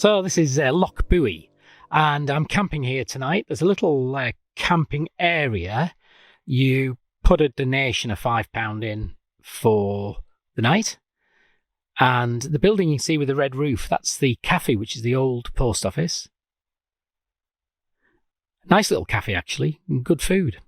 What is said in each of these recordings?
So this is Loch Buie, and I'm camping here tonight. There's a little camping area. You put a donation of £5 in for the night, and the building you can see with the red roof, that's the cafe, which is the old post office. Nice little cafe, actually, and good food.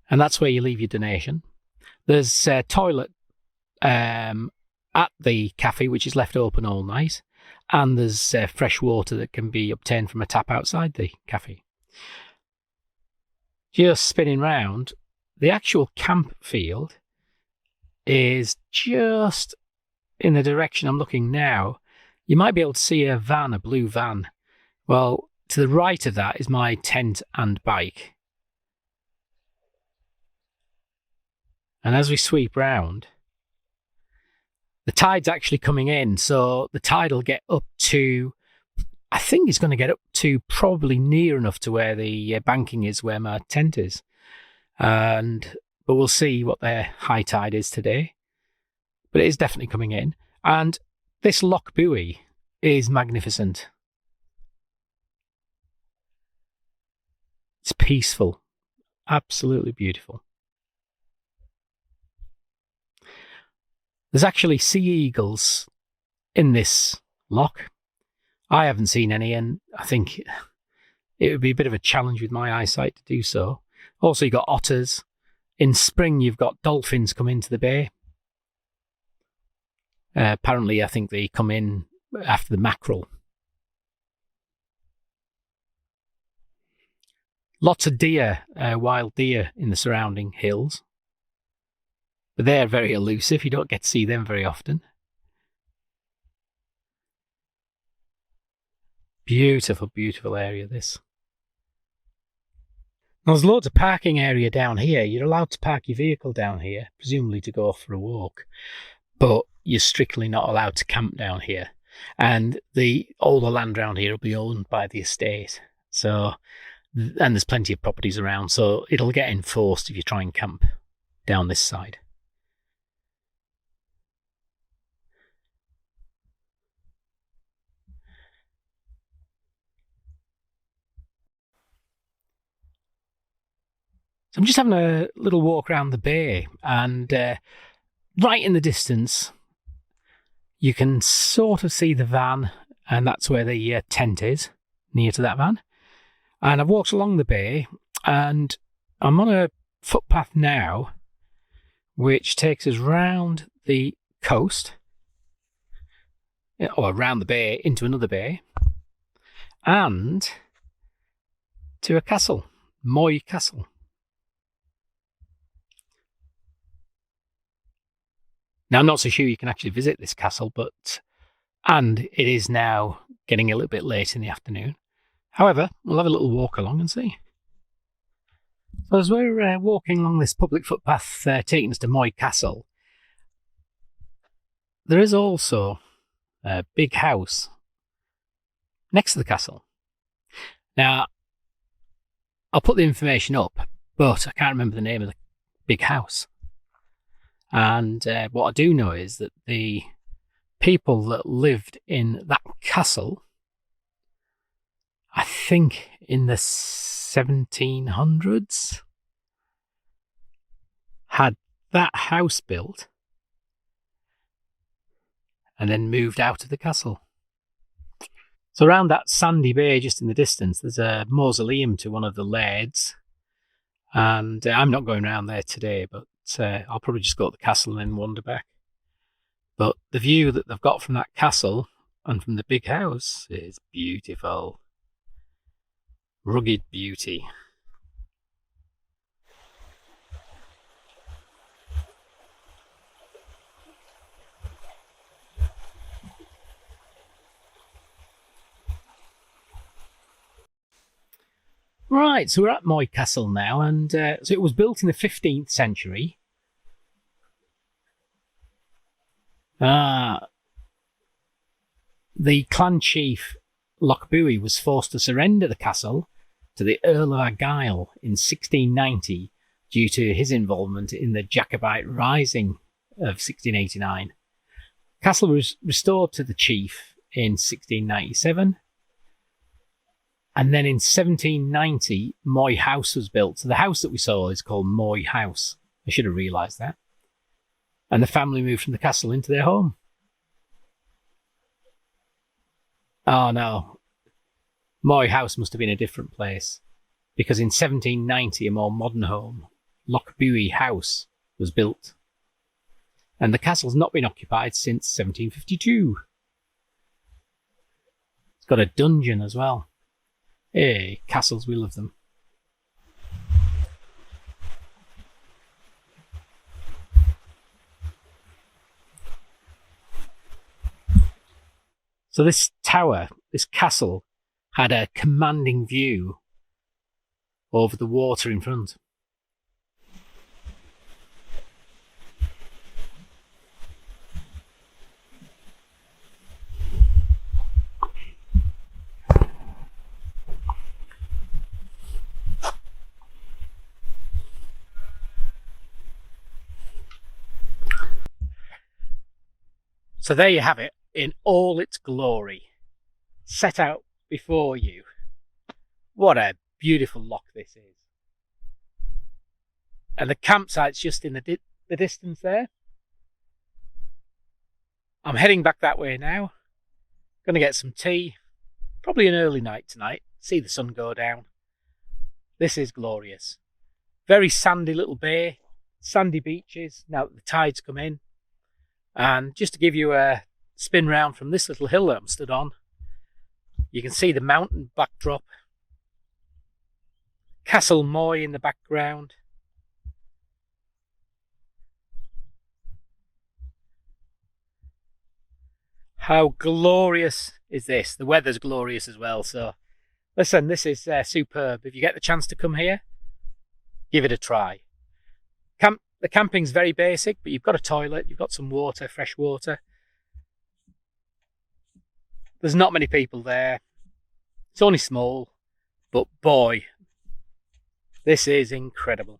And that's where you leave your donation. There's a toilet at the cafe, which is left open all night. And there's fresh water that can be obtained from a tap outside the cafe. Just spinning round, the actual camp field is just in the direction I'm looking now. You might be able to see a van, a blue van. Well, to the right of that is my tent and bike. And as we sweep round, the tide's actually coming in, so the tide will get up to, I think it's going to get up to probably near enough to where the banking is, where my tent is. But we'll see what their high tide is today. But it is definitely coming in. And this Loch Buie is magnificent. It's peaceful. Absolutely beautiful. There's actually sea eagles in this loch. I haven't seen any, and I think it would be a bit of a challenge with my eyesight to do so. Also, you've got otters. In spring, you've got dolphins come into the bay. Apparently, I think they come in after the mackerel. Lots of deer, wild deer in the surrounding hills. But they're very elusive. You don't get to see them very often. Beautiful, beautiful area, this. Now, there's loads of parking area down here. You're allowed to park your vehicle down here, presumably to go for a walk. But you're strictly not allowed to camp down here. And all the land around here will be owned by the estate. And there's plenty of properties around, so it'll get enforced if you try and camp down this side. So I'm just having a little walk around the bay, and right in the distance, you can sort of see the van, and that's where the tent is, near to that van. And I've walked along the bay, and I'm on a footpath now, which takes us round the coast, or around the bay into another bay, and to a castle, Mull Castle. Now, I'm not so sure you can actually visit this castle, and it is now getting a little bit late in the afternoon. However, we'll have a little walk along and see. So as we're walking along this public footpath taking us to Mull Castle, there is also a big house next to the castle. Now, I'll put the information up, but I can't remember the name of the big house. And what I do know is that the people that lived in that castle, I think in the 1700s, had that house built and then moved out of the castle. So around that sandy bay just in the distance, there's a mausoleum to one of the lairds. And I'm not going around there today, but I'll probably just go to the castle and then wander back. But the view that they've got from that castle and from the big house is beautiful. Rugged beauty. Right, so we're at Mull Castle now, and so it was built in the 15th century. The clan chief Loch Buie was forced to surrender the castle to the Earl of Argyll in 1690 due to his involvement in the Jacobite Rising of 1689. Castle was restored to the chief in 1697. And then in 1790, Moy House was built. So the house that we saw is called Moy House. I should have realised that. And the family moved from the castle into their home. Oh no, Moy House must have been a different place, because in 1790 a more modern home, Loch Buie House, was built. And the castle's not been occupied since 1752. It's got a dungeon as well. Hey, castles, we love them. So this tower, this castle, had a commanding view over the water in front. So there you have it, in all its glory, set out before you. What a beautiful loch this is. And the campsite's just in the distance there. I'm heading back that way now. Going to get some tea. Probably an early night tonight. See the sun go down. This is glorious. Very sandy little bay. Sandy beaches now that the tide's come in. And just to give you a spin round from this little hill that I'm stood on, you can see the mountain backdrop. Castle Moy in the background. How glorious is this? The weather's glorious as well, so listen, this is superb. If you get the chance to come here, give it a try. The camping's very basic, but you've got a toilet, you've got some water, fresh water. There's not many people there. It's only small, but boy, this is incredible.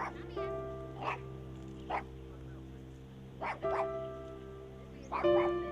Come here.